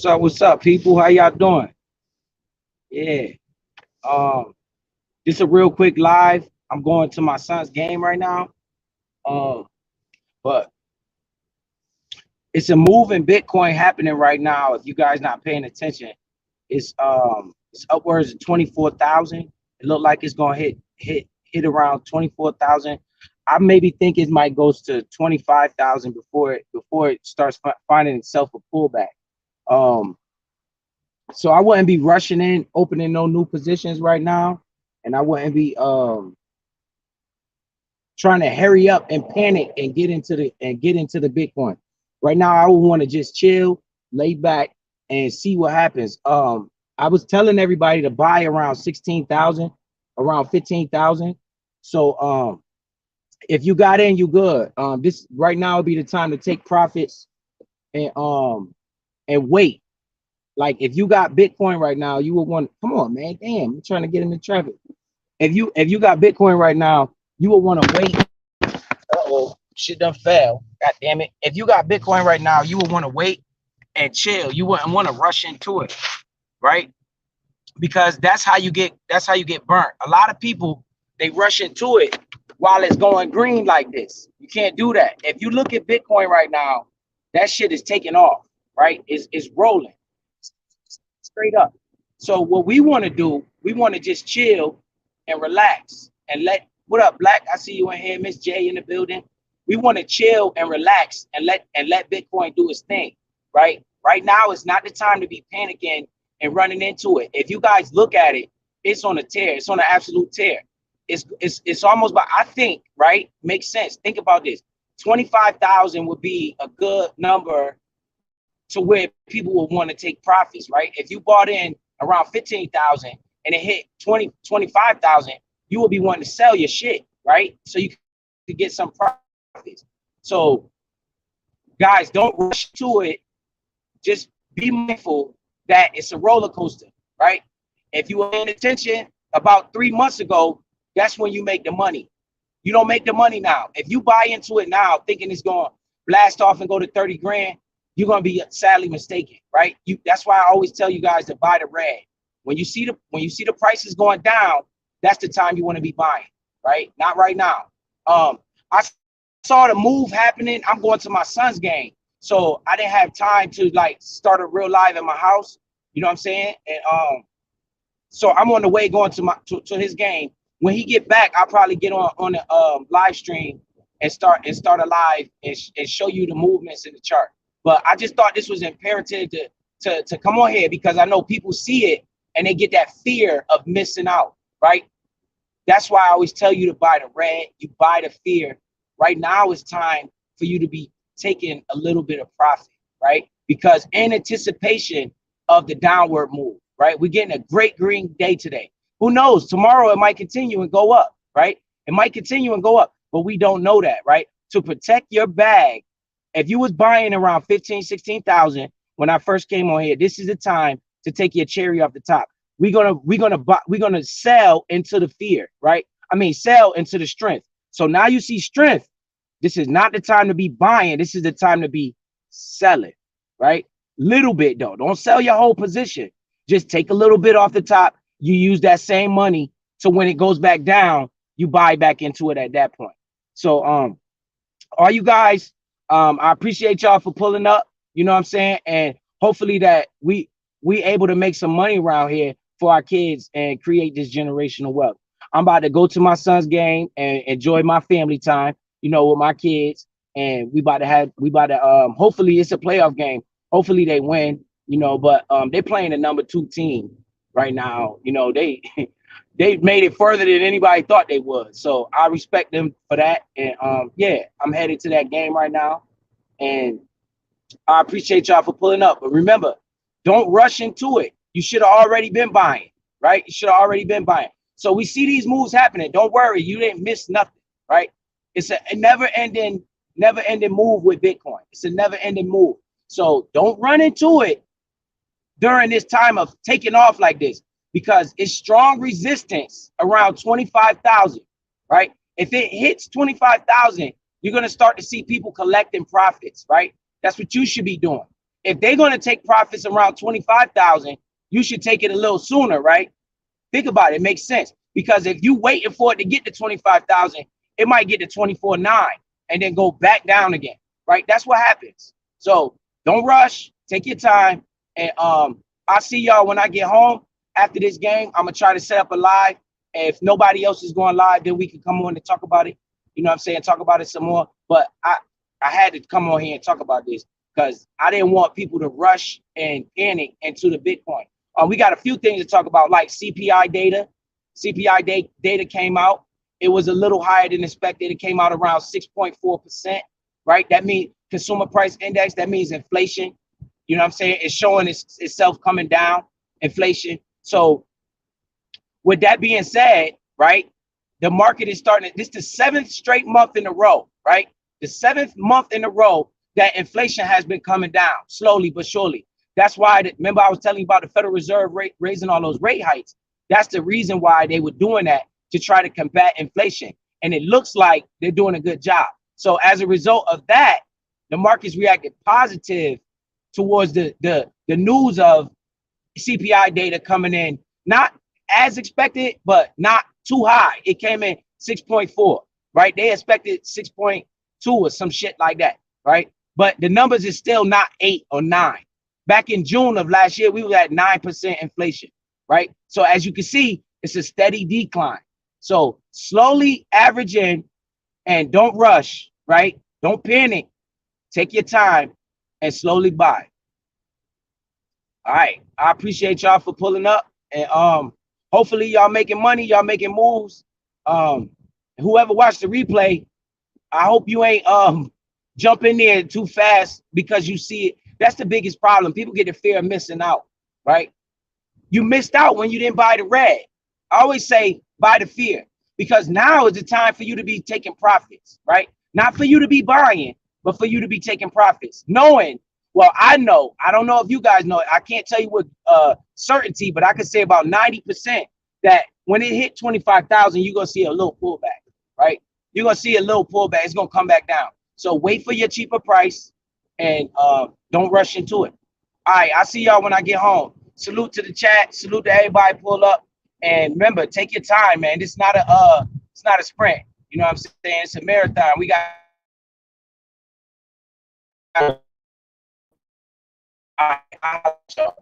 What's up, people? How y'all doing? Yeah. Um, this a real quick live. I'm going to my son's game right now. Um, but it's a move in Bitcoin happening right now. If you guys not paying attention, it's upwards of 24,000. It look like it's gonna hit around 24,000. I maybe think it might goes to 25,000 before it starts finding itself a pullback. Um, so I wouldn't be rushing in, opening no new positions right now, and I wouldn't be trying to hurry up and panic and get into the Bitcoin. Right now, I would want to just chill, lay back, and see what happens. I was telling everybody to buy around 16,000, around 15,000. So if you got in, you good. This right now would be the time to take profits and wait. Like if you got Bitcoin right now, you would want. Come on, man. Damn, I'm trying to get into traffic. If you got Bitcoin right now, you would want to wait. Uh-oh, shit done fell. God damn it. If you got Bitcoin right now, you would want to wait and chill. You wouldn't want to rush into it, right? Because that's how you get burnt. A lot of people, they rush into it while it's going green like this. You can't do that. If you look at Bitcoin right now, that shit is taking off, right? It's rolling straight up. So what we want to do, we want to just chill and relax and let. What up, Black? I see you in here, Miss J in the building. We want to chill and relax and let Bitcoin do its thing, right? Right now is not the time to be panicking and running into it. If you guys look at it, it's on a tear. It's on an absolute tear. It's almost, but I think, right, makes sense. Think about this. 25,000 would be a good number to where people will want to take profits, right? If you bought in around 15,000 and it hit 25,000, you will be wanting to sell your shit, right? So you could get some profits. So guys, don't rush to it. Just be mindful that it's a roller coaster, right? If you were paying attention about 3 months ago, that's when you make the money. You don't make the money now. If you buy into it now thinking it's going to blast off and go to 30 grand, you're going to be sadly mistaken, right? That's why I always tell you guys to buy the red. When you see the prices going down, that's the time you want to be buying, right? Not right now. I saw the move happening. I'm going to my son's game, so I didn't have time to like start a real live in my house. You know what I'm saying? And so I'm on the way going to his game. When he get back, I'll probably get on the live stream and start a live and show you the movements in the chart. But I just thought this was imperative to come on here because I know people see it and they get that fear of missing out, right? That's why I always tell you to buy the red. You buy the fear. Right now it's time for you to be taking a little bit of profit, right? Because in anticipation of the downward move, right? We're getting a great green day today. Who knows? Tomorrow it might continue and go up, right? It might continue and go up, but we don't know that, right? To protect your bag, if you was buying around 15, 16,000 when I first came on here, this is the time to take your cherry off the top. We're gonna sell into the fear, right? I mean, sell into the strength. So now you see strength. This is not the time to be buying. This is the time to be selling, right? Little bit though. Don't sell your whole position. Just take a little bit off the top. You use that same money. So when it goes back down, you buy back into it at that point. So all you guys, I appreciate y'all for pulling up. You know what I'm saying? And hopefully that we able to make some money around here for our kids and create this generational wealth. I'm about to go to my son's game and enjoy my family time, you know, with my kids. And we about to hopefully it's a playoff game. Hopefully they win, you know, but they're playing the number 2 team right now. You know, they they made it further than anybody thought they would. So I respect them for that. And yeah, I'm headed to that game right now. And I appreciate y'all for pulling up. But remember, don't rush into it. You should have already been buying, right? You should have already been buying. So we see these moves happening. Don't worry, you didn't miss nothing, right? It's a never-ending move with Bitcoin. It's a never-ending move. So don't run into it during this time of taking off like this because it's strong resistance around 25,000, right? If it hits 25,000, you're going to start to see people collecting profits, right? That's what you should be doing. if they're going to take profits around 25,000, you should take it a little sooner, right? Think about it. It makes sense, because if you waiting for it to get to 25,000, it might get to 24.9 and then go back down again, right? That's what happens. So don't rush. Take your time. And I'll see y'all when I get home after this game. I'm gonna try to set up a live. And if nobody else is going live, then we can come on and talk about it. You know what I'm saying? Talk about it some more. But I had to come on here and talk about this because I didn't want people to rush and panic into the Bitcoin. We got a few things to talk about, like CPI data. CPI data came out. It was a little higher than expected. It came out around 6.4%, right? That means consumer price index. That means inflation. You know what I'm saying? It's showing itself coming down, inflation. So with that being said, right, the market is starting. This is the 7th straight month in a row, right? The 7th month in a row that inflation has been coming down slowly but surely. That's why, remember I was telling you about the Federal Reserve rate raising all those rate hikes. That's the reason why they were doing that, to try to combat inflation. And it looks like they're doing a good job. So as a result of that, the markets reacted positive towards the news of CPI data coming in, not as expected, but not too high. It came in 6.4, right? They expected 6.2 or some shit like that, right? But the numbers is still not 8 or 9. Back in June of last year, we were at 9% inflation, right? So as you can see, it's a steady decline. So slowly average in and don't rush, right? Don't panic. Take your time and slowly buy. All right. I appreciate y'all for pulling up, and hopefully y'all making money, y'all making moves. Whoever watched the replay, I hope you ain't jump in there too fast because you see it. That's the biggest problem. People get the fear of missing out, right? You missed out when you didn't buy the red. I always say buy the fear, because now is the time for you to be taking profits, right? Not for you to be buying, but for you to be taking profits, knowing, well, I know, I don't know if you guys know it. I can't tell you with certainty, but I can say about 90% that when it hit 25,000, you're going to see a little pullback, right? You're going to see a little pullback. It's going to come back down. So wait for your cheaper price and don't rush into it. All right, I'll see y'all when I get home. Salute to the chat. Salute to everybody pull up. And remember, take your time, man. This is not a sprint. You know what I'm saying? It's a marathon. We got all right,